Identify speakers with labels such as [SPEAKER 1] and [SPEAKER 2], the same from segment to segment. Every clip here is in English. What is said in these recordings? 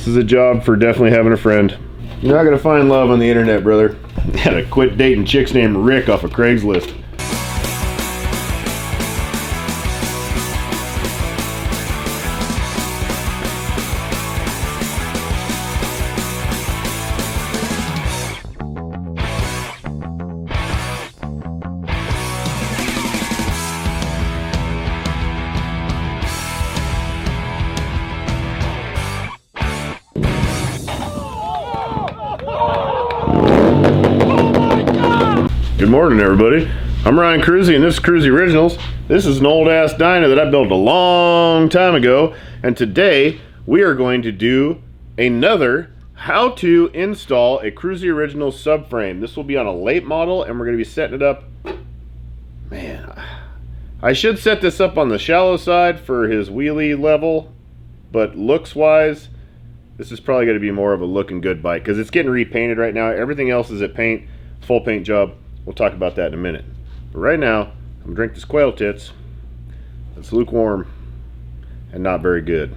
[SPEAKER 1] This is a job for definitely having a friend. You're not gonna find love on the internet, brother. You gotta quit dating chicks named Rick off of Craigslist. Good morning, everybody. I'm Ryan KRUESI, and this is KRUESI Originals. This is an old ass dyna that I built a long time ago, and today we are going to do another how to install a KRUESI Originals subframe. This will be on a late model, and we're going to be setting it up. Man, I should set this up on the shallow side for his wheelie level, but looks wise, this is probably going to be more of a looking good bike because it's getting repainted right now. Everything else is at paint, full paint job. We'll talk about that in a minute. But right now, I'm gonna drink this quail tits. It's lukewarm and not very good.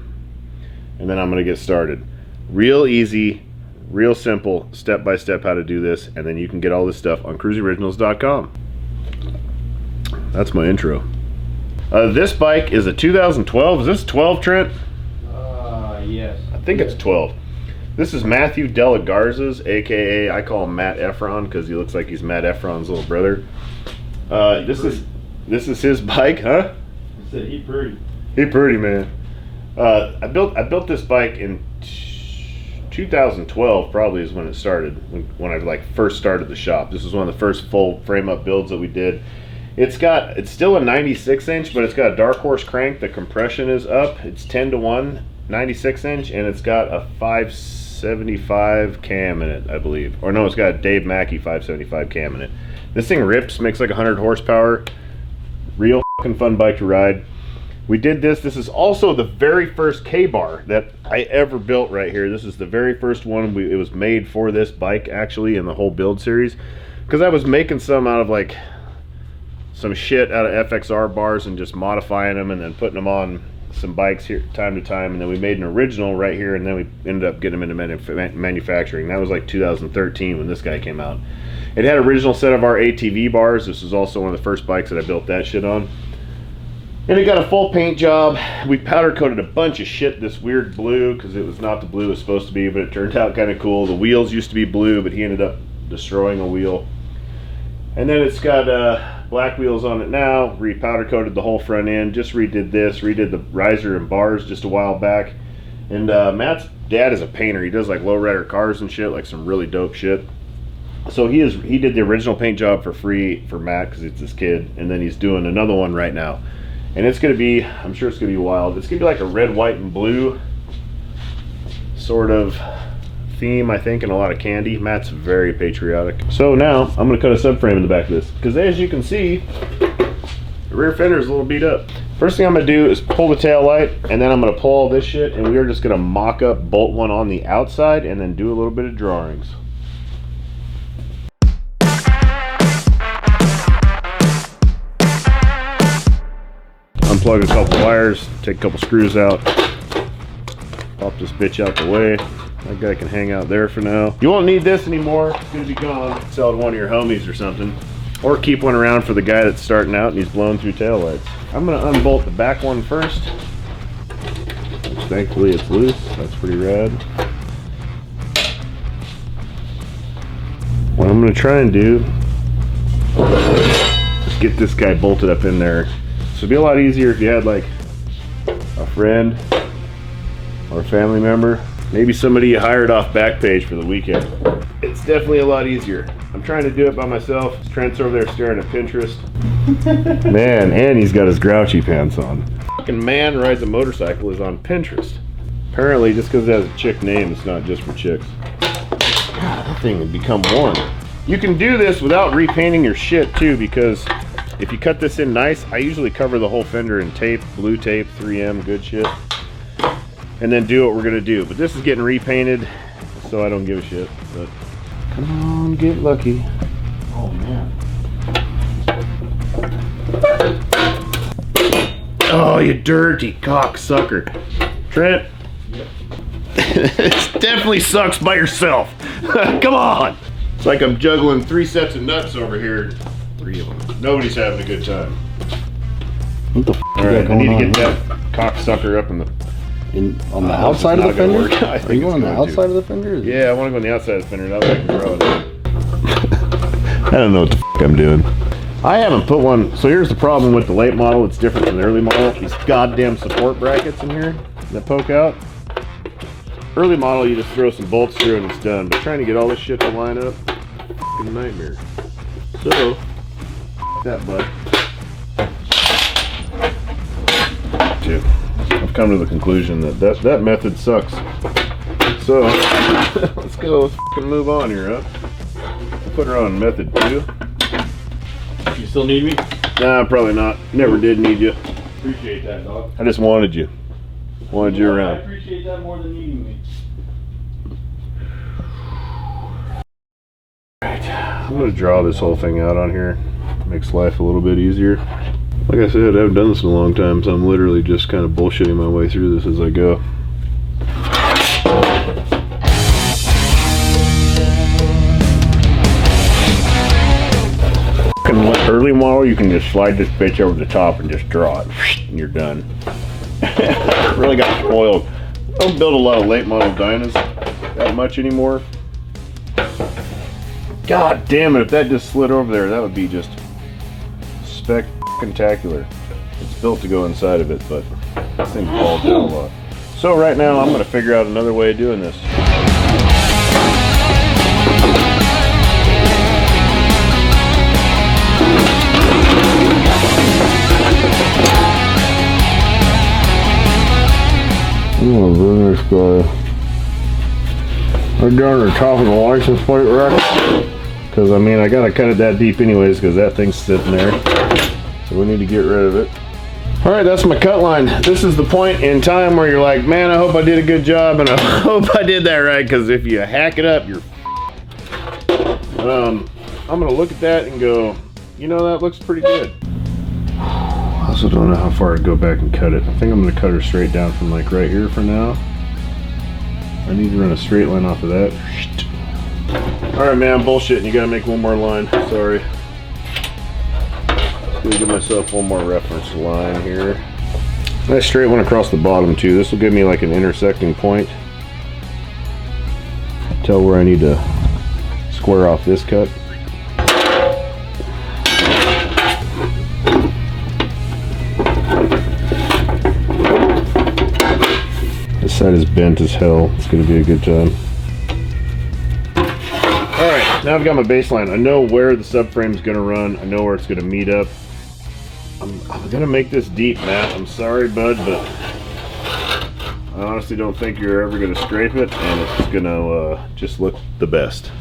[SPEAKER 1] And then I'm gonna get started. Real easy, real simple, step-by-step how to do this, and then you can get all this stuff on KRUESIoriginals.com. That's my intro. This bike is a 2012. Is this 12, Trent?
[SPEAKER 2] Yes.
[SPEAKER 1] I think it's 12. This is Matthew Delagarza's, aka I call him Matt Efron because he looks like he's Matt Efron's little brother. This is his bike, huh?
[SPEAKER 2] I said he pretty.
[SPEAKER 1] He pretty, man. I built this bike in 2012, probably is when it started. When I like first started the shop. This was one of the first full frame up builds that we did. It's still a 96-inch, but it's got a dark horse crank. The compression is up. It's 10-to-1, 96-inch, and it's got a 575 cam in it, I believe. Or no, it's got a Dave Mackey 575 cam in it. This thing rips, makes like 100 horsepower. Real fucking fun bike to ride. We did this. This is also the very first K-bar that I ever built right here. This is the very first one. It was made for this bike, actually, in the whole build series. Because I was making some out of like some shit out of FXR bars and just modifying them and then putting them on some bikes here time to time, and then we made an original right here, and then we ended up getting them into manufacturing. That was like 2013 when this guy came out. It had original set of our ATV bars. This was also one of the first bikes that I built that shit on. And it got a full paint job. We powder coated a bunch of shit this weird blue because it was not the blue it was supposed to be, but it turned out kind of cool. The wheels used to be blue, but he ended up destroying a wheel. And then it's got black wheels on it now. Re-powder coated the whole front end. Just redid this. Redid the riser and bars just a while back. And Matt's dad is a painter. He does like lowrider cars and shit, like some really dope shit. So he did the original paint job for free for Matt because it's his kid. And then he's doing another one right now. And it's going to be, I'm sure it's going to be wild. It's going to be like a red, white, and blue sort of theme, I think, and a lot of candy. Matt's very patriotic. So now I'm going to cut a subframe in the back of this because, as you can see, the rear fender is a little beat up. First thing I'm going to do is pull the tail light, and then I'm going to pull all this shit, and we are just going to mock up bolt one on the outside and then do a little bit of drawings. Unplug a couple wires, take a couple screws out, pop this bitch out the way. That guy can hang out there for now. You won't need this anymore. It's gonna be gone. Sell it to one of your homies or something. Or keep one around for the guy that's starting out and he's blowing through taillights. I'm gonna unbolt the back one first. Which thankfully it's loose. That's pretty rad. What I'm gonna try and do is get this guy bolted up in there. So it'd be a lot easier if you had like a friend or a family member. Maybe somebody you hired off Backpage for the weekend. It's definitely a lot easier. I'm trying to do it by myself. Trent's over there staring at Pinterest. Man, and he's got his grouchy pants on. Fucking man rides a motorcycle is on Pinterest. Apparently, just because it has a chick name, it's not just for chicks. God, that thing would become worn. You can do this without repainting your shit too, because if you cut this in nice, I usually cover the whole fender in tape, blue tape, 3M, good shit. And then do what we're gonna do. But this is getting repainted, so I don't give a shit. But come on, get lucky. Oh man. Oh, you dirty cocksucker. Trent. Yep. It definitely sucks by yourself. Come on. It's like I'm juggling 3 sets of nuts over here. 3 of them. Nobody's having a good time.
[SPEAKER 3] What the f
[SPEAKER 1] All right, I need to get that cocksucker up in the...
[SPEAKER 3] on the outside of the fender?
[SPEAKER 1] Are
[SPEAKER 3] you going on the outside of the fender?
[SPEAKER 1] Yeah, I want to go on the outside of the fender. That way I can throw it in. I don't know what the f I'm doing. I haven't put one... So here's the problem with the late model. It's different from the early model. These goddamn support brackets in here that poke out. Early model, you just throw some bolts through and it's done. But trying to get all this shit to line up, f***ing nightmare. So, that bud. Dude, I've come to the conclusion that method sucks. So, let's go. Let's f***ing move on here, huh? I'll put her on method 2.
[SPEAKER 2] You still need me?
[SPEAKER 1] Nah, probably not. Never did need you.
[SPEAKER 2] Appreciate that, dog.
[SPEAKER 1] I just wanted you. Wanted you
[SPEAKER 2] I
[SPEAKER 1] around.
[SPEAKER 2] appreciate that more than needing me.
[SPEAKER 1] I'm going to draw this whole thing out on here. Makes life a little bit easier. Like I said, I haven't done this in a long time, so I'm literally just kind of bullshitting my way through this as I go. Early model, you can just slide this bitch over the top and just draw it, and you're done. Really got spoiled. I don't build a lot of late model dynas that much anymore. God damn it, if that just slid over there, that would be just spectacular. It's built to go inside of it, but this thing falls down a lot. So right now, I'm going to figure out another way of doing this. I'm gonna bring this guy right down to the top of the license plate rack, because I mean I gotta cut it that deep anyways because that thing's sitting there, so we need to get rid of it. All right, that's my cut line. This is the point in time where you're like, man, I hope I did a good job and I hope I did that right, because if you hack it up, you're I'm gonna look at that and go, you know, that looks pretty good. I also don't know how far I'd go back and cut it. I think I'm going to cut her straight down from like right here for now. I need to run a straight line off of that. Alright man, bullshit. You got to make one more line. Sorry. Just going to give myself one more reference line here. Nice straight one across the bottom too. This will give me like an intersecting point. Tell where I need to square off this cut. This side is bent as hell. It's going to be a good time. Alright, now I've got my baseline. I know where the subframe is going to run. I know where it's going to meet up. I'm going to make this deep, Matt. I'm sorry, bud, but I honestly don't think you're ever going to scrape it, and it's going to just look the best.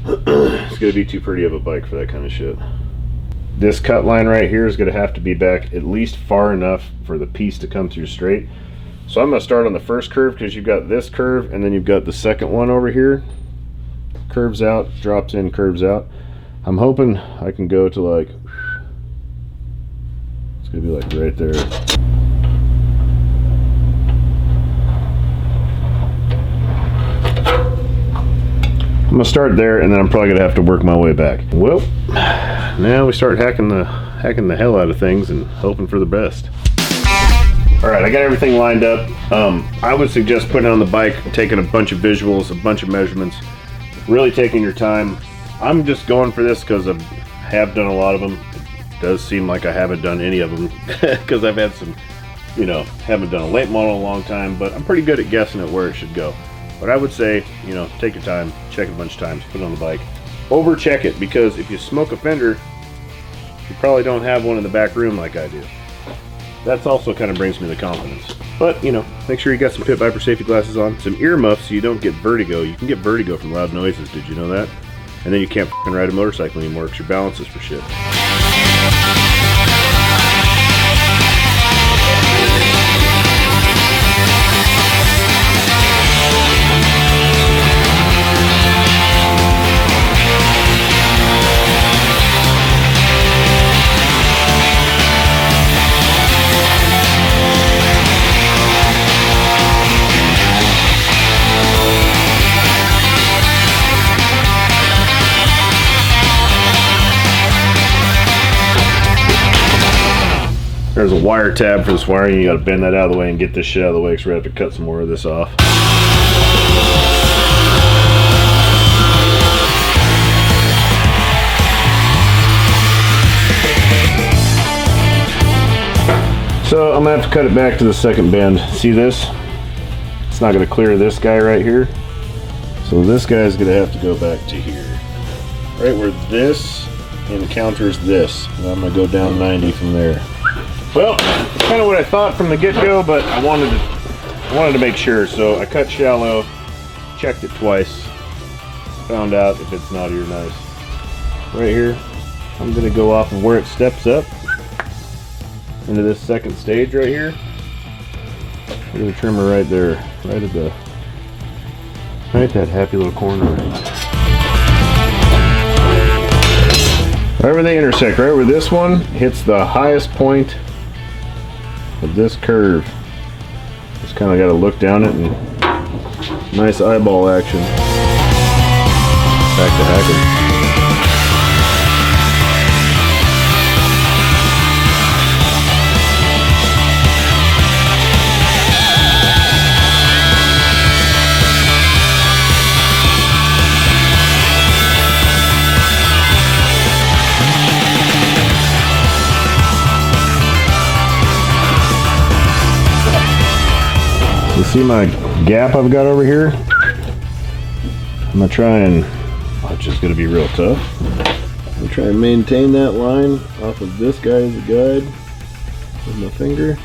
[SPEAKER 1] It's going to be too pretty of a bike for that kind of shit. This cut line right here is going to have to be back at least far enough for the piece to come through straight. So I'm going to start on the first curve because you've got this curve and then you've got the second one over here. Curves out, drops in, curves out. I'm hoping I can go to like, it's going to be like right there. I'm going to start there and then I'm probably going to have to work my way back. Well, now we start hacking the hell out of things and hoping for the best. Alright, I got everything lined up. I would suggest putting it on the bike, taking a bunch of visuals, a bunch of measurements, really taking your time. I'm just going for this because I have done a lot of them. It does seem like I haven't done any of them because I've had some, you know, haven't done a late model in a long time, but I'm pretty good at guessing at where it should go. But I would say, you know, take your time, check it a bunch of times, put it on the bike. Over check it, because if you smoke a fender, you probably don't have one in the back room like I do. That's also kind of brings me the confidence. But, you know, make sure you got some pit viper safety glasses on, some earmuffs so you don't get vertigo. You can get vertigo from loud noises, did you know that? And then you can't f***ing ride a motorcycle anymore because your balance is for shit. There's a wire tab for this wiring. You got to bend that out of the way and get this shit out of the way because we're going to have to cut some more of this off. So I'm going to have to cut it back to the second bend. See this? It's not going to clear this guy right here. So this guy's going to have to go back to here. Right where this encounters this. And I'm going to go down 90 from there. Well, it's kind of what I thought from the get-go, but I wanted to make sure. So I cut shallow, checked it twice, found out if it's naughty or nice. Right here, I'm going to go off of where it steps up into this second stage right here. There's a trimmer right there, right at that happy little corner right there. Right where they intersect, right where this one hits the highest point of this curve. Just kind of got to look down it and nice eyeball action. Back to hacking. You see my gap I've got over here? I'm gonna try and, which is gonna be real tough. I'm gonna try and maintain that line off of this guy as a guide with my finger.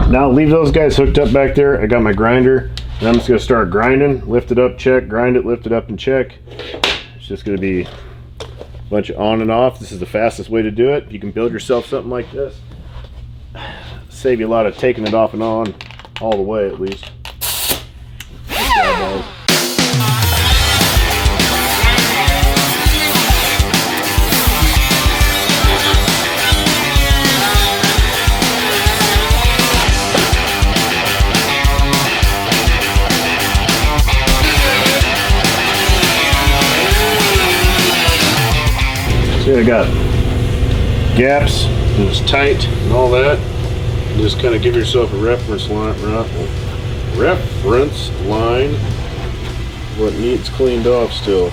[SPEAKER 1] Now leave those guys hooked up back there. I got my grinder and I'm just gonna start grinding, lift it up, check, grind it, lift it up and check. It's just gonna be a bunch of on and off. This is the fastest way to do it. You can build yourself something like this. Save you a lot of taking it off and on all the way at least. See, I got gaps and it's tight and all that. And just kind of give yourself a reference line, what needs cleaned off still.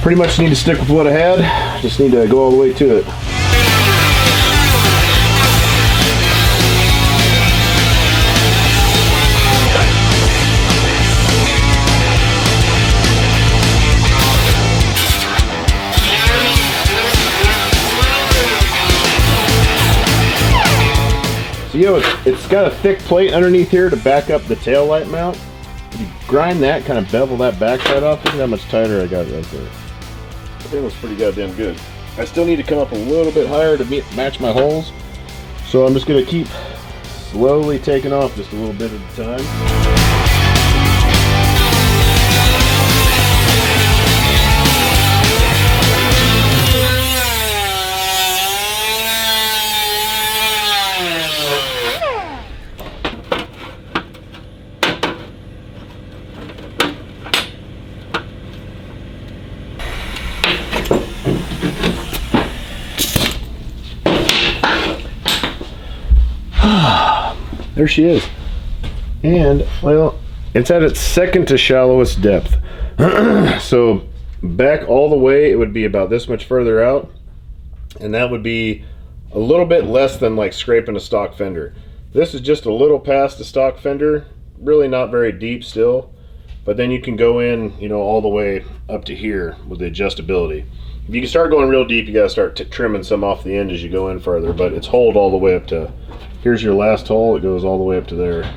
[SPEAKER 1] Pretty much need to stick with what I had. Just need to go all the way to it. So, you know, it's got a thick plate underneath here to back up the tail light mount. If you grind that, kind of bevel that backside off, look at how much tighter I got right there. I think it was pretty goddamn good. I still need to come up a little bit higher to match my holes. So I'm just going to keep slowly taking off just a little bit at a time. There she is. And, well, it's at its second to shallowest depth. So back all the way, it would be about this much further out. And that would be a little bit less than like scraping a stock fender. This is just a little past the stock fender. Really not very deep still. But then you can go in, you know, all the way up to here with the adjustability. If you can start going real deep, you got to start trimming some off the end as you go in further. But it's holed all the way up to... Here's your last hole, it goes all the way up to there.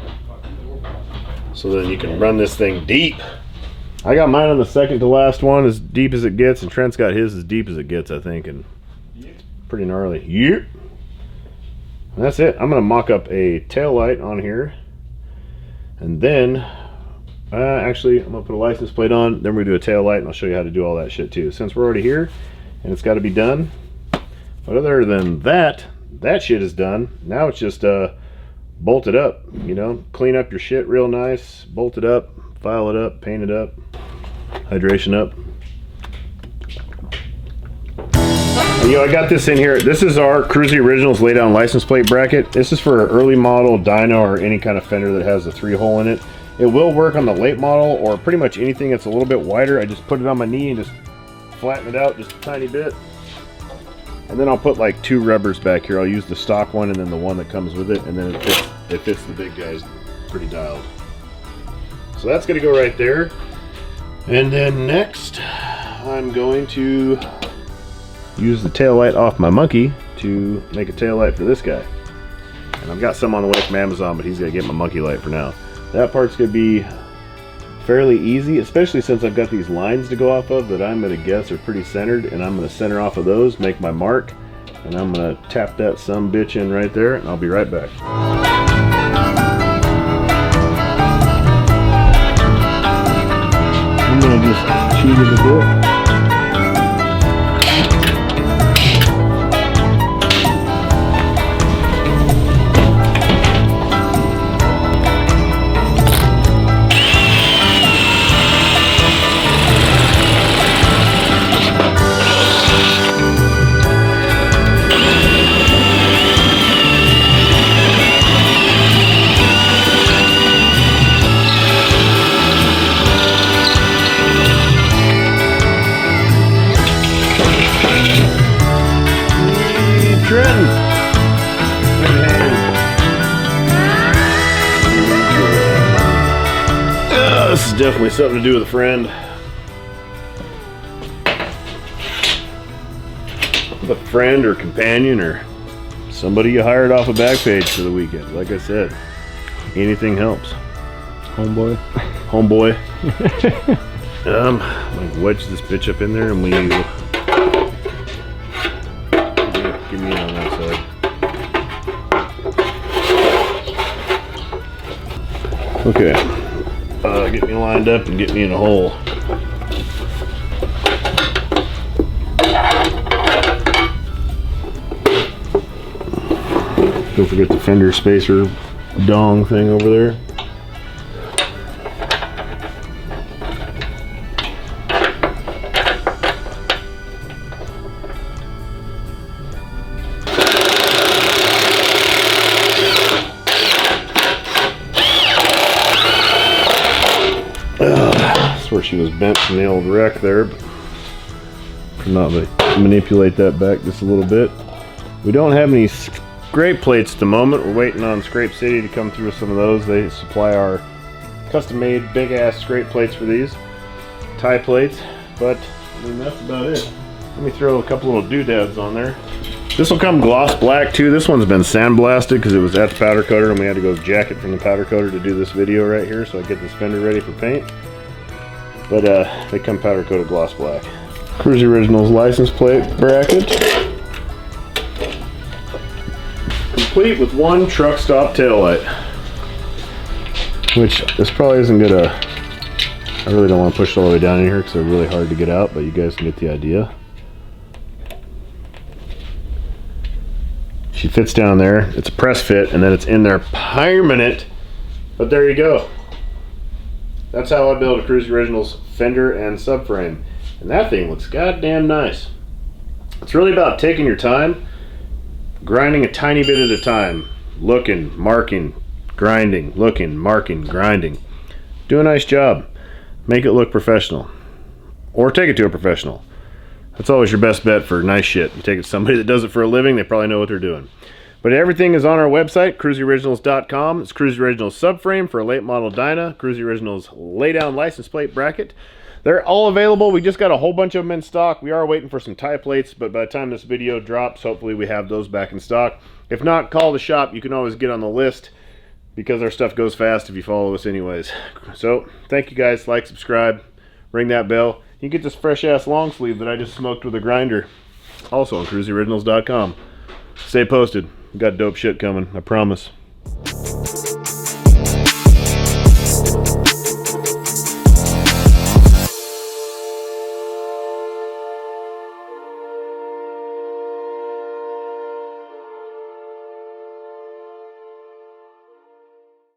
[SPEAKER 1] So then you can run this thing deep. I got mine on the second to last one, as deep as it gets, and Trent's got his as deep as it gets, I think, and it's pretty gnarly. Yep. And that's it. I'm gonna mock up a tail light on here. And then, actually, I'm gonna put a license plate on, then we're gonna do a tail light, and I'll show you how to do all that shit too. Since we're already here, and it's gotta be done, But other than that, that shit is done. Now it's just bolt it up, you know, clean up your shit real nice, bolt it up, file it up, paint it up, hydration up. And, you know, I got this in here. This is our KRUESI Originals lay down license plate bracket. This is for an early model dyno or any kind of fender that has a 3-hole in it. It will work on the late model or pretty much anything that's a little bit wider. I just put it on my knee and just flatten it out just a tiny bit. And then I'll put like 2 rubbers back here. I'll use the stock one and then the one that comes with it, and then it fits the big guys pretty dialed. So that's gonna go right there. And then next, I'm going to use the tail light off my monkey to make a tail light for this guy. And I've got some on the way from Amazon, but he's gonna get my monkey light for now. That part's gonna be fairly easy, especially since I've got these lines to go off of that I'm gonna guess are pretty centered, and I'm gonna center off of those, make my mark, and I'm gonna tap that some bitch in right there, and I'll be right back. I'm gonna just cheat it a bit. This is definitely something to do with a friend. With a friend or companion or somebody you hired off a Backpage for the weekend. Like I said, anything helps.
[SPEAKER 3] Homeboy.
[SPEAKER 1] Homeboy. I'm gonna wedge this bitch up in there and we give me in on that side. Okay. Get me lined up and get me in a hole. Don't forget the fender spacer dong thing over there. That's where she was bent from the old wreck there, but not manipulate that back just a little bit. We don't have any scrape plates at the moment. We're waiting on Scrape City to come through with some of those. They supply our custom-made big-ass scrape plates for these tie plates, but I mean that's about it. Let me throw a couple little doodads on there. This will come gloss black too. This one's been sandblasted because it was at the powder coater and we had to go jack it from the powder coater to do this video right here, so I get this fender ready for paint. But they come powder coated gloss black. KRUESI Originals license plate bracket. Complete with one truck stop tail light. Which this probably isn't gonna, I really don't want to push it all the way down in here because they're really hard to get out, but you guys can get the idea. She fits down there. It's a press fit and then it's in there permanent. But there you go. That's how I build a KRUESI Originals fender and subframe. And that thing looks goddamn nice. It's really about taking your time, grinding a tiny bit at a time, looking, marking, grinding, looking, marking, grinding. Do a nice job. Make it look professional. Or take it to a professional. That's always your best bet for nice shit. You take it to somebody that does it for a living, they probably know what they're doing. But everything is on our website, KRUESIOriginals.com. It's KRUESI Originals subframe for a late model dyna, KRUESI Originals lay down license plate bracket. They're all available. We just got a whole bunch of them in stock. We are waiting for some tie plates, but by the time this video drops, hopefully we have those back in stock. If not, call the shop. You can always get on the list because our stuff goes fast if you follow us anyways. So, thank you guys. Like, subscribe, ring that bell. You get this fresh-ass long sleeve that I just smoked with a grinder. Also on KRUESIOriginals.com. Stay posted. We got dope shit coming, I promise.